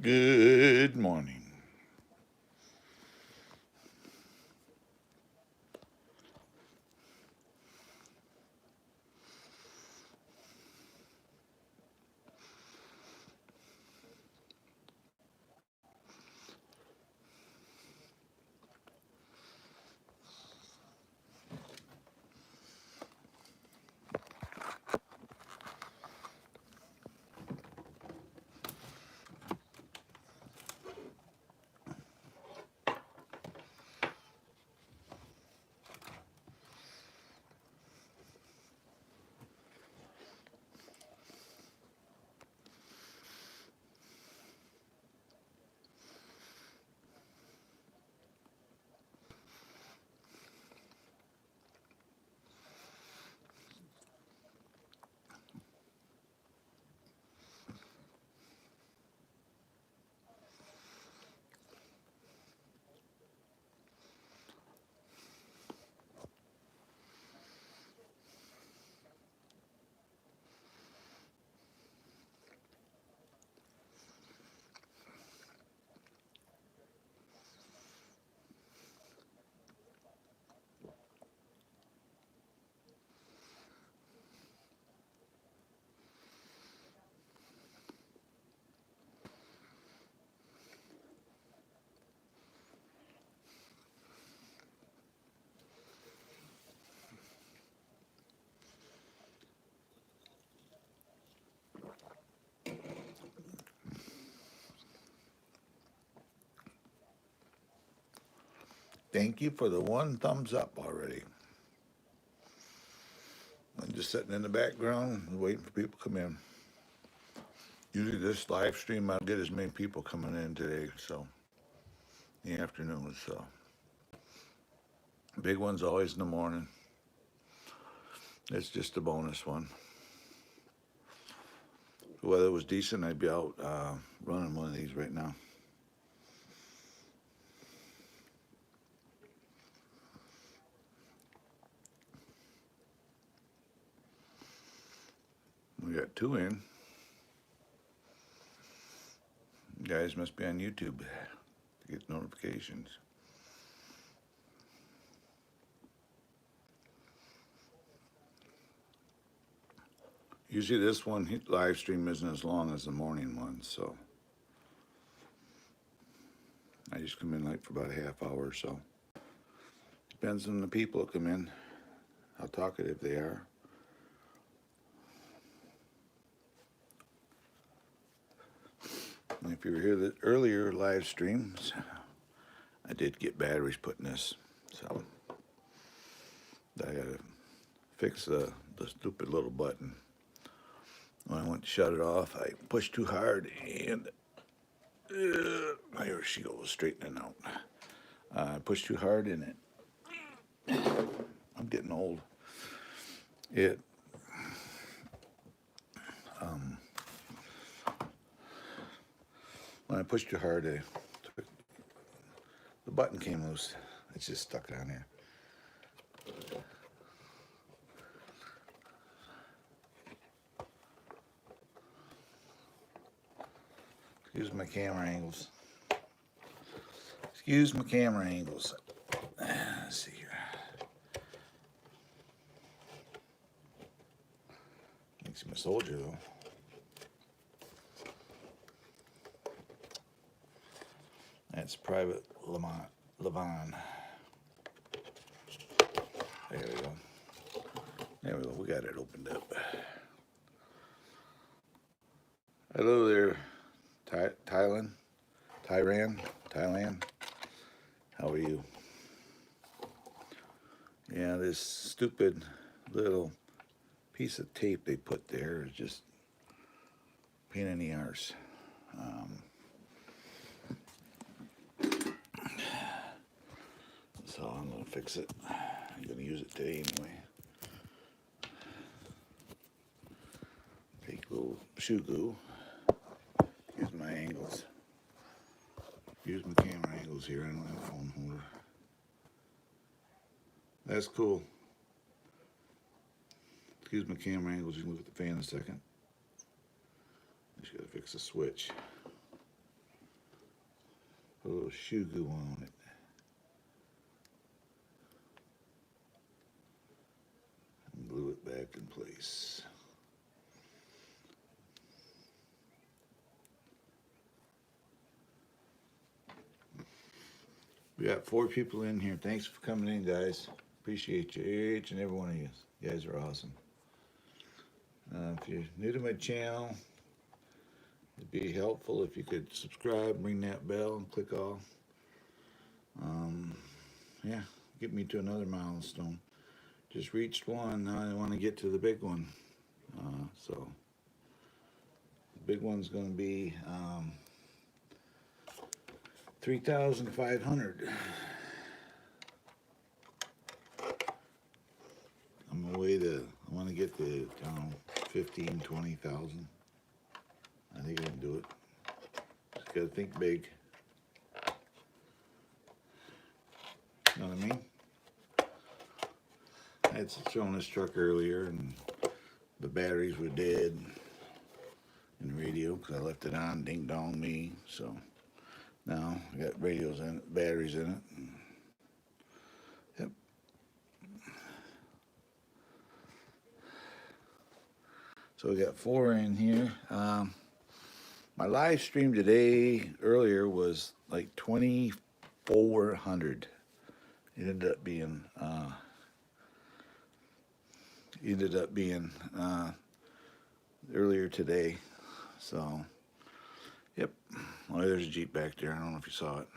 Good morning. Thank you for the one thumbs up already. I'm just sitting in the background waiting for people to come in. Usually this live stream I'll get as many people coming in today, so in the afternoon. So big one's always in the morning. It's just a bonus one. If the weather was decent, I'd be out running one of these right now. We got two in. You guys must be on YouTube to get notifications. Usually this one live stream isn't as long as the morning one, so I just come in like for about a half hour or so. Depends on the people that come in, how talkative they are. And if you were here the earlier live streams, I did get batteries put in this, so I gotta fix the stupid little button. When I went to shut it off, I pushed too hard and here she goes straightening out. I pushed too hard in it. I'm getting old. It when I pushed too hard, the button came loose. It's just stuck down here. Excuse my camera angles. Excuse my camera angles. Let's see here. Makes him a soldier though. That's Private Levon. There we go. There we go. We got it opened up. Hello there, Thailand. How are you? Yeah, this stupid little piece of tape they put there is just pain in the arse. So I'm gonna fix it. I'm gonna use it today anyway. Take a little shoe glue. Use my angles. Use my camera angles here. I don't have a phone holder. That's cool. Excuse my camera angles. You can look at the fan in a second. Just gotta fix the switch. Put a little shoe glue on it. And glue it back in place. We got 4 people in here. Thanks for coming in, guys. Appreciate you, each and every one of you. You guys are awesome. If you're new to my channel, it'd be helpful if you could subscribe, ring that bell, and click all. Yeah, get me to another milestone. Just reached one. Now I want to get to the big one. So the big one's going to be 3,500. I'm away to. I want to get to 15, 20,000. I think I can do it. Just gotta think big. You know what I mean? I had shown this truck earlier, and the batteries were dead in the radio because I left it on. Ding dong me. So now I got radios in it, batteries in it. Yep. So we got 4 in here. My live stream today earlier was like 2,400. It ended up being earlier today. So yep. Oh, there's a Jeep back there. I don't know if you saw it.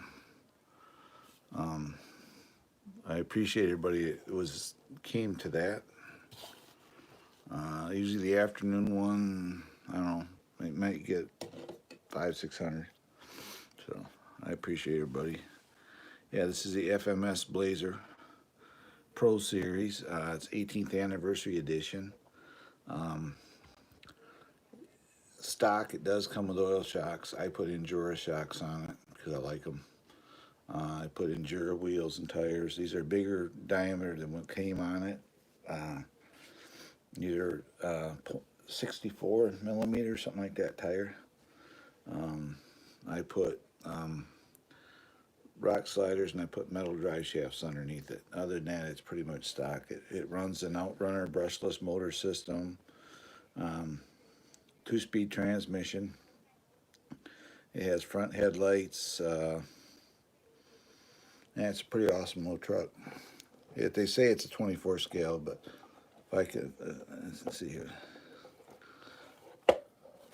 I appreciate everybody that came to that. Usually the afternoon one, I don't know, it might get 500, 600. So I appreciate everybody. Yeah, this is the FMS Blazer Pro Series. It's 18th anniversary edition. Stock, it does come with oil shocks. I put Endura shocks on it because I like them. I put Endura wheels and tires. These are bigger diameter than what came on it. These are 64 millimeter, something like that tire. I put rock sliders and I put metal drive shafts underneath it. Other than that, it's pretty much stock. It runs an Outrunner brushless motor system, 2-speed transmission. It has front headlights. And it's a pretty awesome little truck. They say it's a 24 scale, but if I could, let's see here.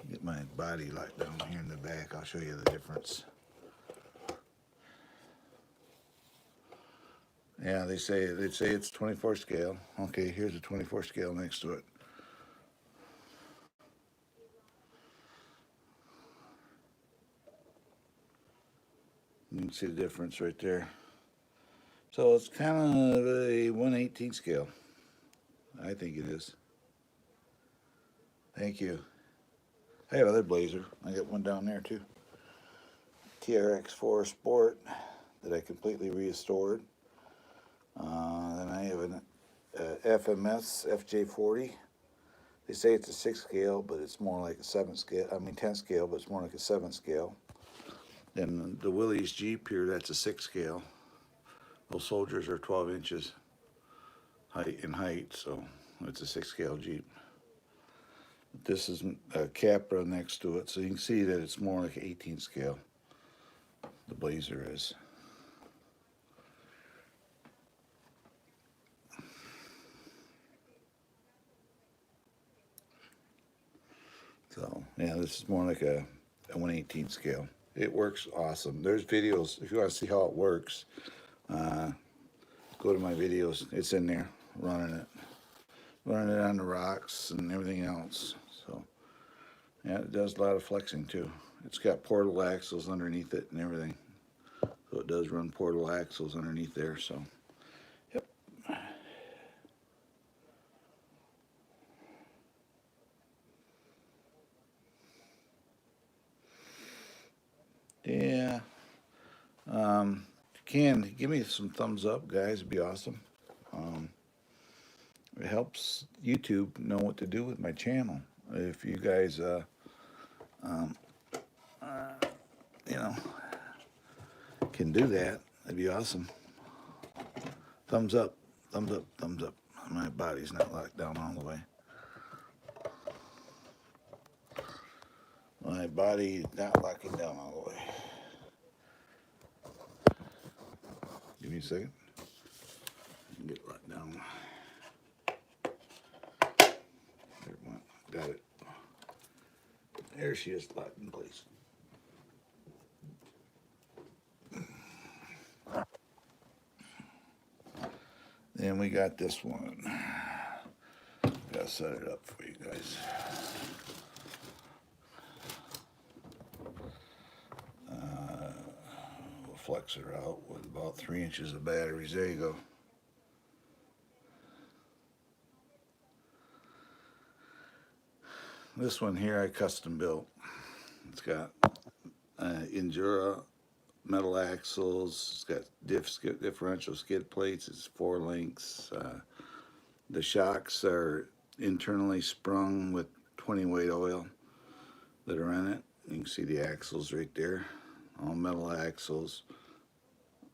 Get my body light down here in the back. I'll show you the difference. Yeah, they say it's 24 scale. Okay, here's a 24 scale next to it. You can see the difference right there. So it's kind of a 1/18 scale. I think it is. Thank you. I have another Blazer. I got one down there too. TRX4 Sport that I completely restored. Then I have an FMS FJ40. They say it's a 6 scale, but it's more like a 7 scale. I mean 10 scale, but it's more like a 7 scale. Then the Willys Jeep here, that's a 6 scale. Those Soldiers are 12 inches in height, so it's a 6 scale Jeep. This is a Capra next to it, so you can see that it's more like an 18 scale. The Blazer is. So yeah, this is more like a 1/18 scale. It works awesome. There's videos if you want to see how it works. Go to my videos. It's in there, running it on the rocks and everything else. So yeah, it does a lot of flexing too. It's got portal axles underneath it and everything. So it does run portal axles underneath there. So yep. Yeah. Can give me some thumbs up, guys. It'd be awesome. It helps YouTube know what to do with my channel. If you guys, you know, can do that, that'd be awesome. Thumbs up, thumbs up, thumbs up. My body's not locked down all the way. My body not locking down all the way. Give me a second. Get it locked down. There it went. Got it. There she is, locked in place. Then we got this one. Gotta set it up for you guys. We'll flex her out with about 3 inches of batteries. There you go. This one here I custom built. It's got Endura metal axles. It's got differential skid plates. It's 4 links. The shocks are internally sprung with 20 weight oil that are in it. You can see the axles right there. All metal axles.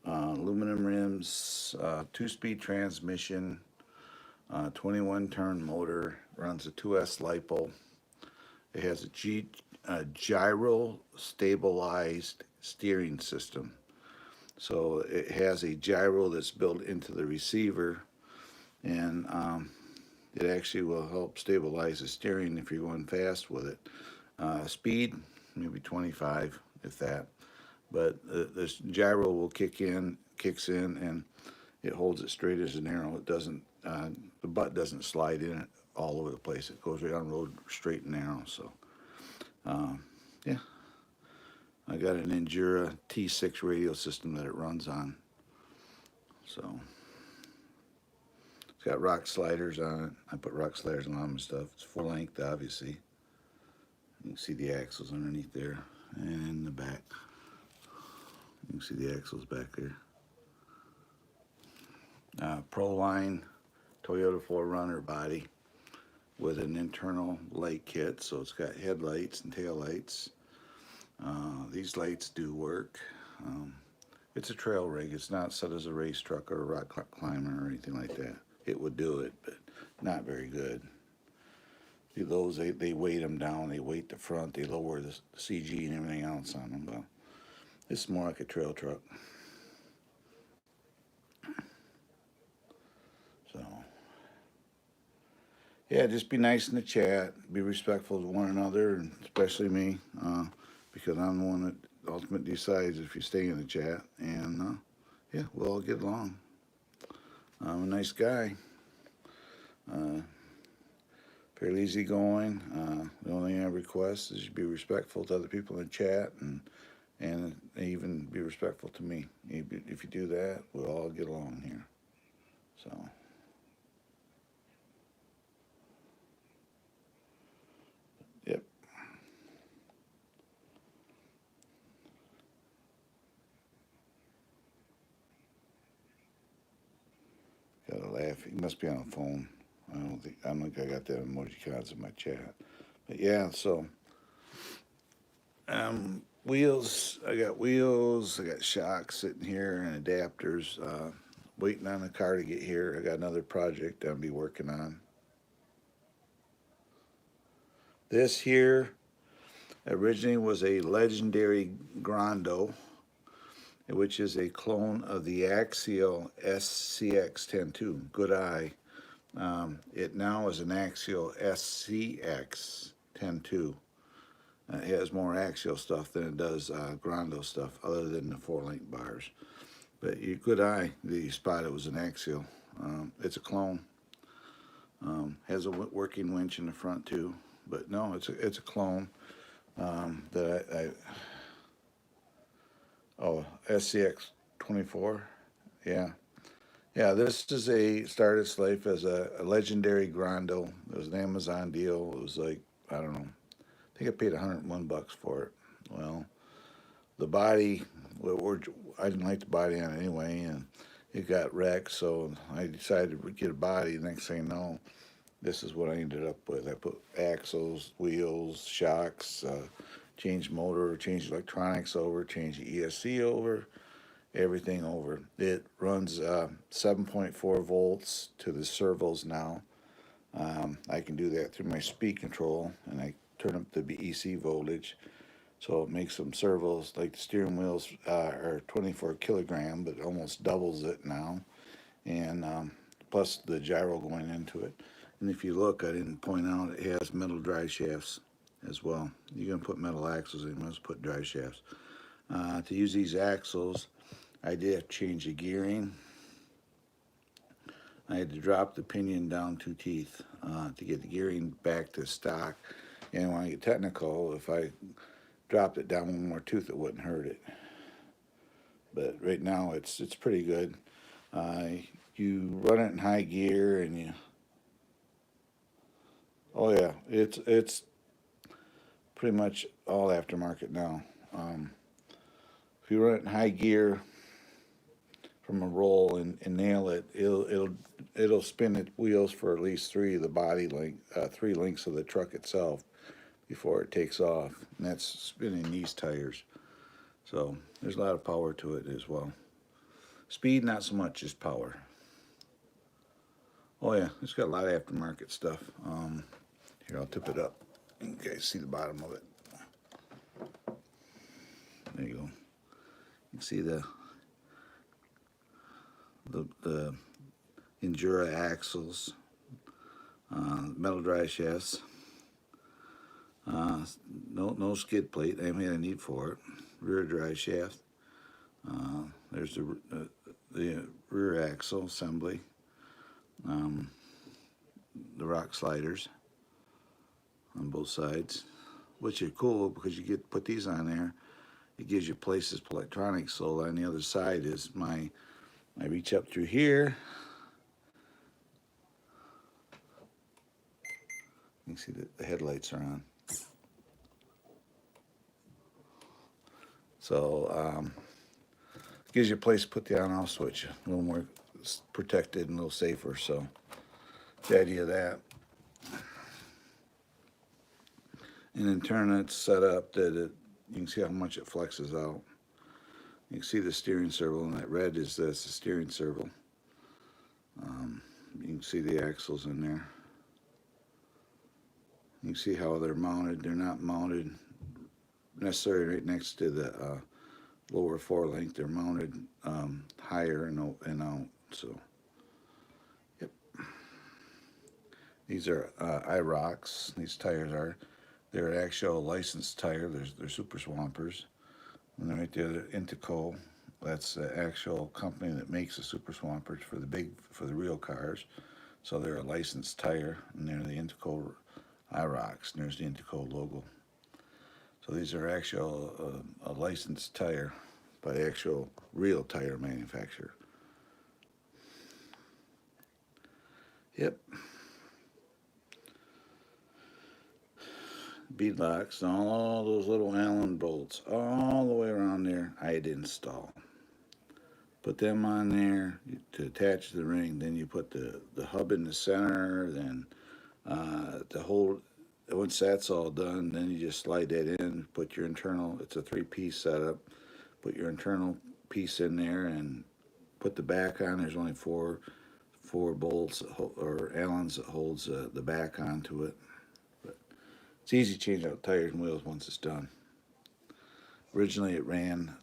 Aluminum rims. 2-speed transmission. 21 turn motor. Runs a 2S LiPo. It has a gyro stabilized steering system. So it has a gyro that's built into the receiver, and it actually will help stabilize the steering if you're going fast with it. Speed, maybe 25, if that. But this gyro will kicks in, and it holds it straight as an arrow. It doesn't, the butt doesn't slide in it all over the place. It goes right on the road straight and narrow. So, yeah. I got an Endura T6 radio system that it runs on. So, it's got rock sliders on it. I put rock sliders on all my stuff. It's full length, obviously. You can see the axles underneath there and in the back. You can see the axles back there. Proline Toyota 4Runner body with an internal light kit. So it's got headlights and tail lights. These lights do work. It's a trail rig. It's not set as a race truck or a rock climber or anything like that. It would do it, but not very good. Those, they weight them down. They weight the front. They lower the CG and everything else on them. But it's more like a trail truck. So, yeah, just be nice in the chat. Be respectful to one another, and especially me, because I'm the one that ultimately decides if you stay in the chat. And, yeah, we'll all get along. I'm a nice guy. Fairly easygoing. The only thing I request is you be respectful to other people in the chat, and even be respectful to me. If you do that, we'll all get along here. So, yep. Gotta laugh. He must be on the phone. I don't think I got that emoji cards in my chat. But yeah, so wheels. I got wheels. I got shocks sitting here and adapters. Waiting on the car to get here. I got another project I'll be working on. This here originally was a legendary Grando, which is a clone of the Axial SCX-102. Good eye. It now is an Axial SCX-102. It has more Axial stuff than it does Grando stuff, other than the 4-link bars. But you good eye, the spot it was an Axial. It's a clone. Has a working winch in the front too, but no, it's a clone. SCX-24, yeah. Yeah, this is started its life as a legendary Grando. It was an Amazon deal. It was like, I don't know, I think I paid $101 for it. Well, the body, I didn't like the body on it anyway, and it got wrecked, so I decided to get a body. Next thing you know, this is what I ended up with. I put axles, wheels, shocks, changed motor, changed electronics over, changed the ESC over, everything over. It runs 7.4 volts to the servos now. I can do that through my speed control, and I turn up the BEC voltage. So it makes them servos, like the steering wheels are 24 kilogram, but almost doubles it now. And plus the gyro going into it. And if you look, I didn't point out, it has metal drive shafts as well. You're going to put metal axles in, you must put drive shafts. To use these axles, I did have to change the gearing. I had to drop the pinion down 2 teeth to get the gearing back to stock. And when I get technical, if I dropped it down 1 more tooth, it wouldn't hurt it. But right now, it's pretty good. You run it in high gear, and you. Oh yeah, it's pretty much all aftermarket now. If you run it in high gear from a roll and nail it, it'll spin its wheels for at least 3 of the body length, 3 lengths of the truck itself before it takes off, and that's spinning these tires. So there's a lot of power to it as well. Speed, not so much, just power. Oh yeah, it's got a lot of aftermarket stuff. Here, I'll tip it up. You guys see the bottom of it. There you go. You can see the Endura axles, metal drive shafts. No skid plate. I haven't had a need for it. Rear drive shaft. There's the rear axle assembly. The rock sliders on both sides, which are cool because you get put these on there. It gives you places for electronics. So on the other side is I reach up through here. You can see that the headlights are on. So gives you a place to put the on-off switch, a little more protected and a little safer. So the idea of that. And in turn, it's set up that you can see how much it flexes out. You can see the steering servo, and that red is the steering servo. You can see the axles in there. You can see how they're mounted. They're not mounted necessarily right next to the lower forelink. They're mounted higher and out. So, yep. These are IROCs. These tires are. They're an actual licensed tire. They're Super Swampers. And then right there, the Intico. That's the actual company that makes the Super Swampers for the real cars. So they're a licensed tire, and they're the Intico IROCs. And there's the Intico logo. So these are actual a licensed tire by the actual real tire manufacturer. Yep. Bead locks, all those little Allen bolts all the way around there I had to install. Put them on there to attach the ring. Then you put the hub in the center. Then once that's all done, then you just slide that in. Put your internal. It's a 3-piece setup. Put your internal piece in there and put the back on. There's only four bolts or Allens that holds the back onto it. But it's easy to change out tires and wheels once it's done. Originally it ran.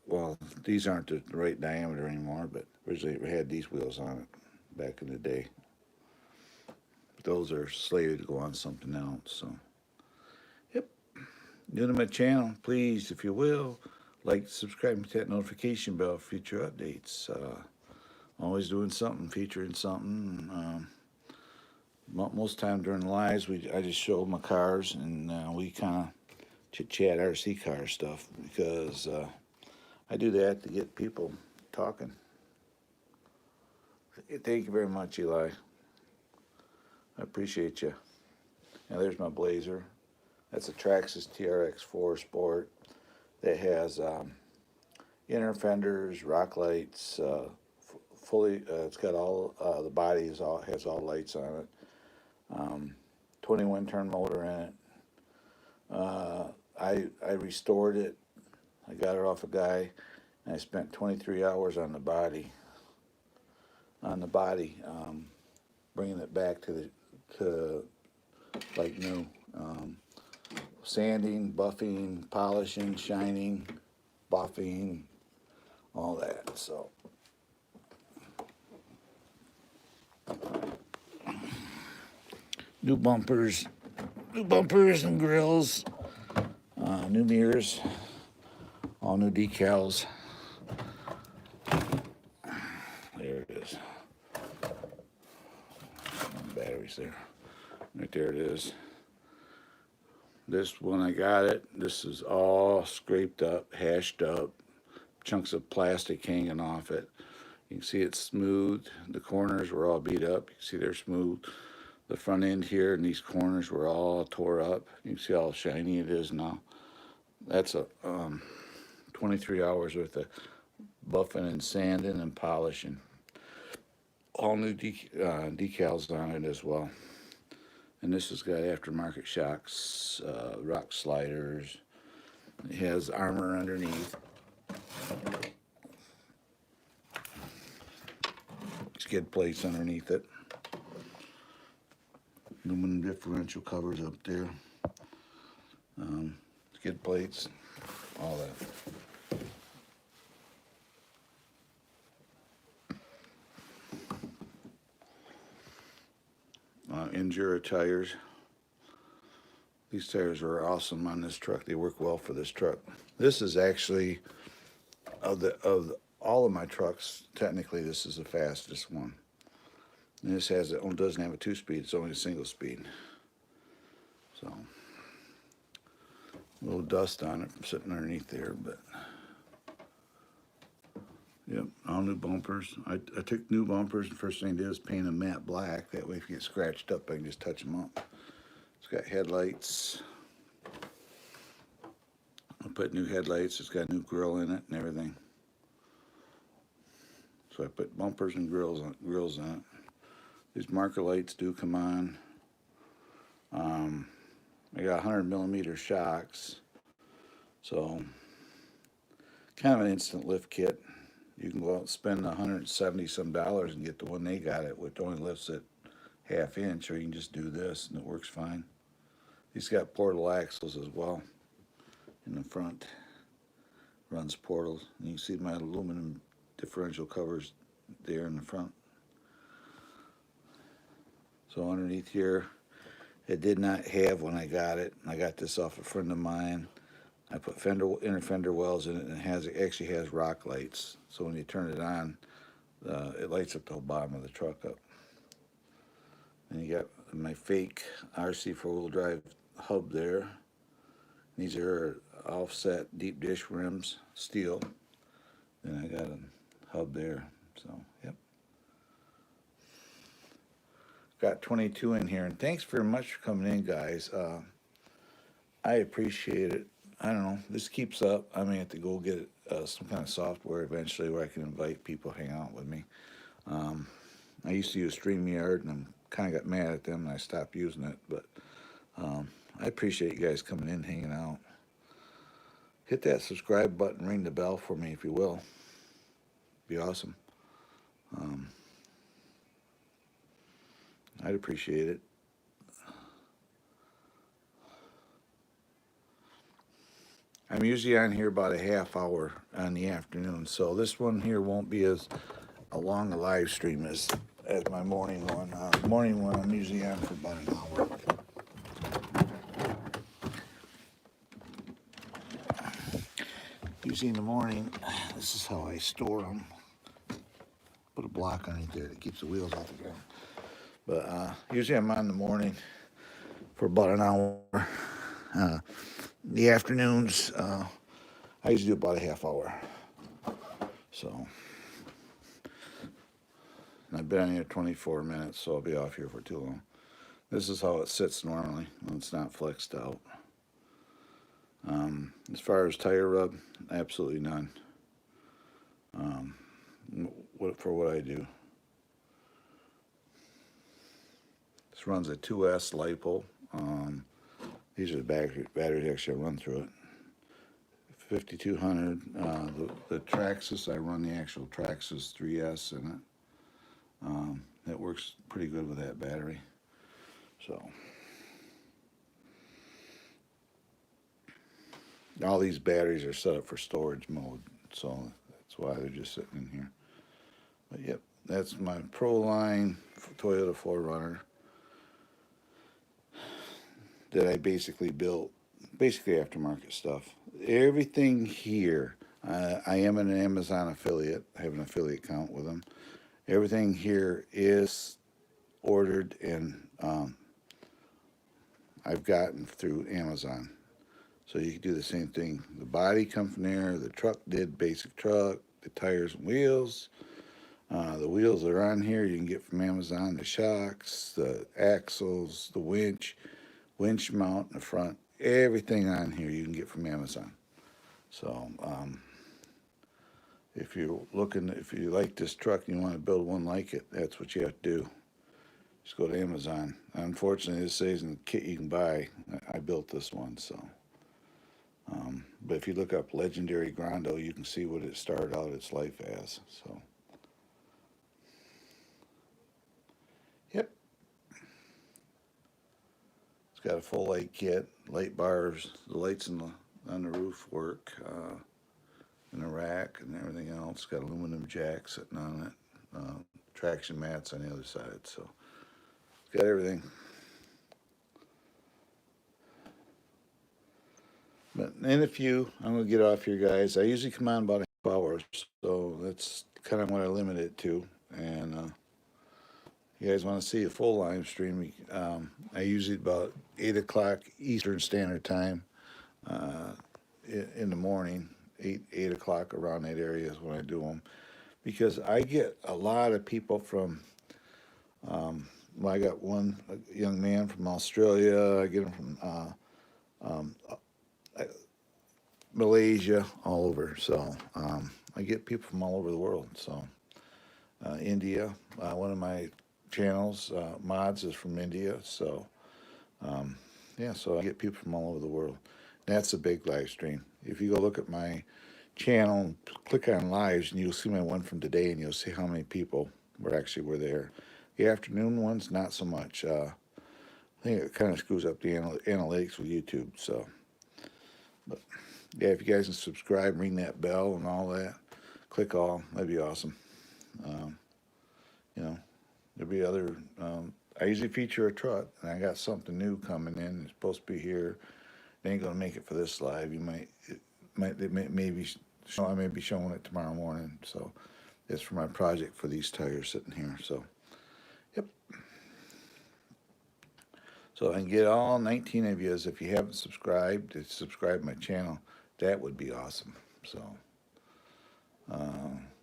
Well, these aren't the right diameter anymore, but originally it had these wheels on it back in the day. But those are slated to go on something else. So, yep. New to my channel, please, if you will, like, subscribe, and hit that notification bell for future updates. Always doing something, featuring something. Most time during the lives, I just show my cars, and we kind of chit-chat RC car stuff because I do that to get people talking. Thank you very much, Eli. I appreciate you. Now there's my Blazer. That's a Traxxas TRX4 Sport that has inner fenders, rock lights, fully. It's got all the body has all lights on it. 21 turn motor in it. I restored it. I got it off a guy, And I spent 23 hours on the body. Bringing it back to like new. Sanding, buffing, polishing, shining, buffing, all that. So new bumpers and grills, new mirrors, all new decals. There it is. Batteries there. Right there it is. This, when I got it, this is all scraped up, hashed up, chunks of plastic hanging off it. You can see it's smooth. The corners were all beat up. You can see they're smooth. The front end here and these corners were all tore up. You can see how shiny it is now. That's a 23 hours worth of buffing and sanding and polishing. All new decals on it as well. And this has got aftermarket shocks, rock sliders. It has armor underneath. Skid plates underneath it. Aluminum differential covers up there. Skid plates, all that. Endura tires. These tires are awesome on this truck. They work well for this truck. This is actually of all of my trucks. Technically, this is the fastest one. And this doesn't have a 2-speed. It's only a single speed. So a little dust on it from sitting underneath there, but yep, all new bumpers. I took new bumpers, and first thing I did was paint them matte black. That way if you get scratched up, I can just touch them up. It's got headlights. I put new headlights. It's got a new grill in it and everything. So I put bumpers and grills on it. These marker lights do come on. I got 100mm shocks. So kind of an instant lift kit. You can go out and spend $170 some and get the one they got it, which only lifts it 1/2 inch, or you can just do this and it works fine. These got portal axles as well in the front. Runs portals. And you can see my aluminum differential covers there in the front. So underneath here, it did not have when I got it. I got this off a friend of mine. I put inner fender wells in it, and it actually has rock lights. So when you turn it on, it lights up the whole bottom of the truck up. And you got my fake RC 4-wheel drive hub there. These are offset deep dish rims, steel. And I got a hub there. So, yep. Got 22 in here. And thanks very much for coming in, guys. I appreciate it. I don't know. This keeps up. I may have to go get some kind of software eventually where I can invite people to hang out with me. I used to use StreamYard, and I kind of got mad at them, and I stopped using it. But I appreciate you guys coming in, hanging out. Hit that subscribe button, ring the bell for me if you will. Be awesome. I'd appreciate it. I'm usually on here about a half hour in the afternoon, so this one here won't be as long a live stream as my morning one. Morning one I'm usually on for about an hour. Usually in the morning, this is how I store them. Put a block underneath there that keeps the wheels off the ground. But usually I'm on in the morning for about an hour. The afternoons, I usually do about a half hour. So, and I've been on here 24 minutes, so I'll be off here for too long. This is how it sits normally when it's not flexed out. As far as tire rub, absolutely none. For what I do. This runs a 2S LiPo. These are the batteries actually run through it. 5200. The Traxxas, I run the actual Traxxas 3S in it. That works pretty good with that battery. So all these batteries are set up for storage mode, so that's why they're just sitting in here. But yep, that's my Pro line Toyota 4Runner that I basically built, basically aftermarket stuff. Everything here, I am an Amazon affiliate. I have an affiliate account with them. Everything here is ordered and I've gotten through Amazon. So you can do the same thing. The body come from there. The truck did basic truck. The tires and wheels. The wheels that are on here you can get from Amazon. The shocks, the axles, the winch mount in the front. Everything on here you can get from Amazon. So if you're looking, if you like this truck and you want to build one like it, that's what you have to do. Just go to Amazon. Unfortunately, this says in the kit you can buy. I built this one, so. But if you look up Legendary Grando, you can see what it started out its life as. So, yep. It's got a full light kit, light bars, the lights on the roof work, and the rack and everything else. It's got aluminum jack sitting on it, traction mats on the other side. So, it's got everything. But in a few, I'm going to get off here, guys. I usually come on about a half hour, so that's kind of what I limit it to. And you guys want to see a full live stream, I usually about 8 o'clock Eastern Standard Time in the morning, 8 o'clock around that area is when I do them. Because I get a lot of people from, well, I got one young man from Australia. I get him from Malaysia, all over. So I get people from all over the world. So India, one of my channels, mods, is from India. So yeah, so I get people from all over the world. That's a big live stream. If you go look at my channel, click on lives, and you'll see my one from today, and you'll see how many people were there. The afternoon ones, not so much. I think it kind of screws up the analytics with YouTube. So, but yeah, if you guys can subscribe, ring that bell and all that, click all, that'd be awesome. You know, there'll be other, I usually feature a truck, and I got something new coming in. It's supposed to be here. They ain't gonna make it for this live. I may be showing it tomorrow morning. So it's for my project for these tires sitting here. So, yep. So I can get all 19 of you. If you haven't subscribed, to subscribe to my channel. That would be awesome. So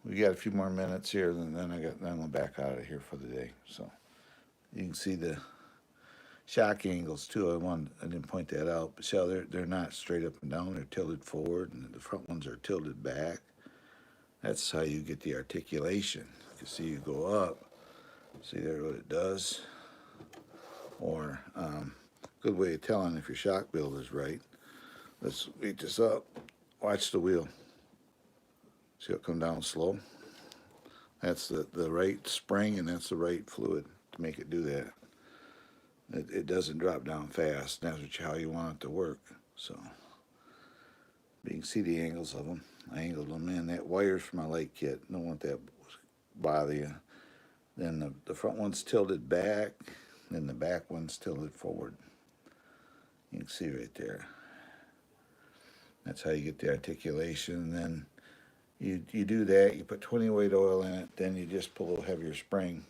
we got a few more minutes here, and then I'm going back out of here for the day. So you can see the shock angles too. I didn't point that out, but see how they're not straight up and down. They're tilted forward, and the front ones are tilted back. That's how you get the articulation. You can see you go up. See there what it does. Or good way of telling if your shock build is right. Let's weight this up. Watch the wheel. See it come down slow? That's the right spring, and that's the right fluid to make it do that. It doesn't drop down fast. That's how you want it to work. So you can see the angles of them. I angled them in. That wire's for my light kit. Don't want that bother you. Then the front one's tilted back, then the back one's tilted forward. You can see right there. That's how you get the articulation. Then you do that. You put 20 weight oil in it. Then you just put a little heavier spring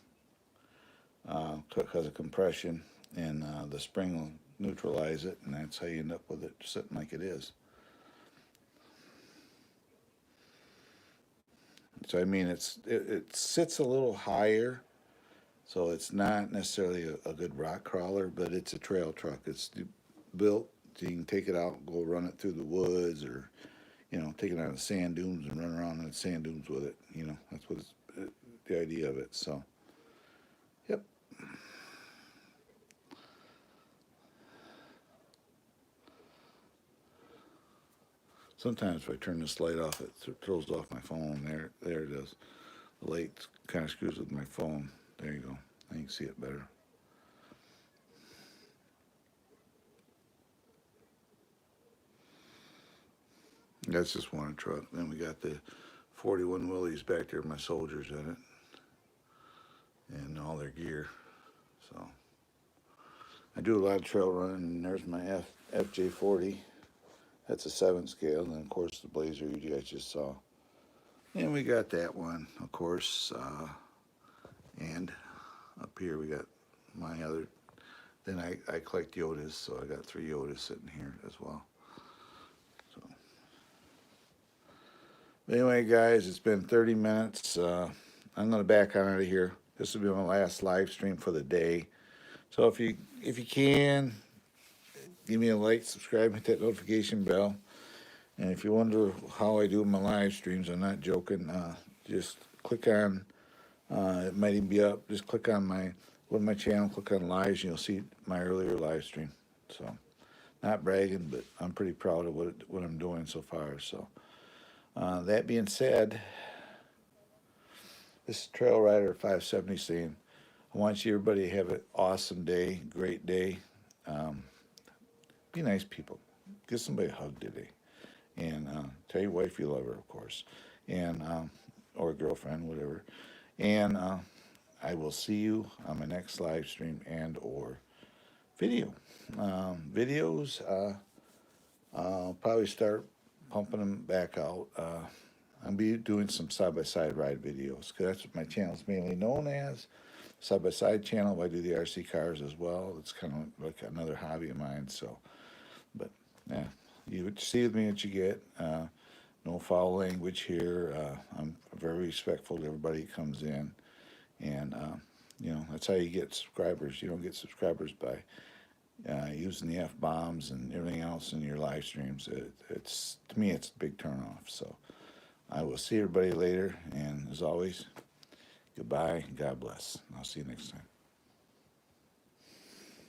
because of compression, and the spring will neutralize it, and that's how you end up with it sitting like it is. So I mean, it sits a little higher, so it's not necessarily a good rock crawler, but it's a trail truck. It's built so you can take it out and go run it through the woods, or take it out of the sand dunes and run around in the sand dunes with it. That's what the idea of it. So, yep. Sometimes if I turn this light off, it throws off my phone. There it is. The light kind of screws with my phone. There you go. Now you can see it better. That's just one truck. Then we got the 41 Willys back there, my soldiers in it, and all their gear. So I do a lot of trail running, and there's my FJ40. That's a 7 scale, and then of course the Blazer you guys just saw. And we got that one, of course, and up here we got my other. Then I collect Yodas, so I got 3 Yodas sitting here as well. So anyway, guys, it's been 30 minutes. I'm gonna back on out of here. This will be my last live stream for the day. So if you can, give me a like, subscribe, hit that notification bell. And if you wonder how I do my live streams, I'm not joking. Just click on. It might even be up. Just click on my channel. Click on lives, and you'll see my earlier live stream. So, not bragging, but I'm pretty proud of what I'm doing so far. So, that being said, this is Trail Rider 570 saying, I want you everybody to have an awesome day, great day. Be nice people. Give somebody a hug today. And tell your wife you love her, of course, and or girlfriend, whatever. And I will see you on my next live stream and or video. Videos, I'll probably start pumping them back out. I'll be doing some side-by-side ride videos because that's what my channel is mainly known as. Side-by-side channel. I do the RC cars as well. It's kind of like another hobby of mine. So, but yeah. You see with me what you get. No foul language here. I'm very respectful to everybody who comes in. And, that's how you get subscribers. You don't get subscribers by using the F-bombs and everything else in your live streams. To me, it's a big turnoff. So I will see everybody later. And as always, goodbye. God bless. I'll see you next time.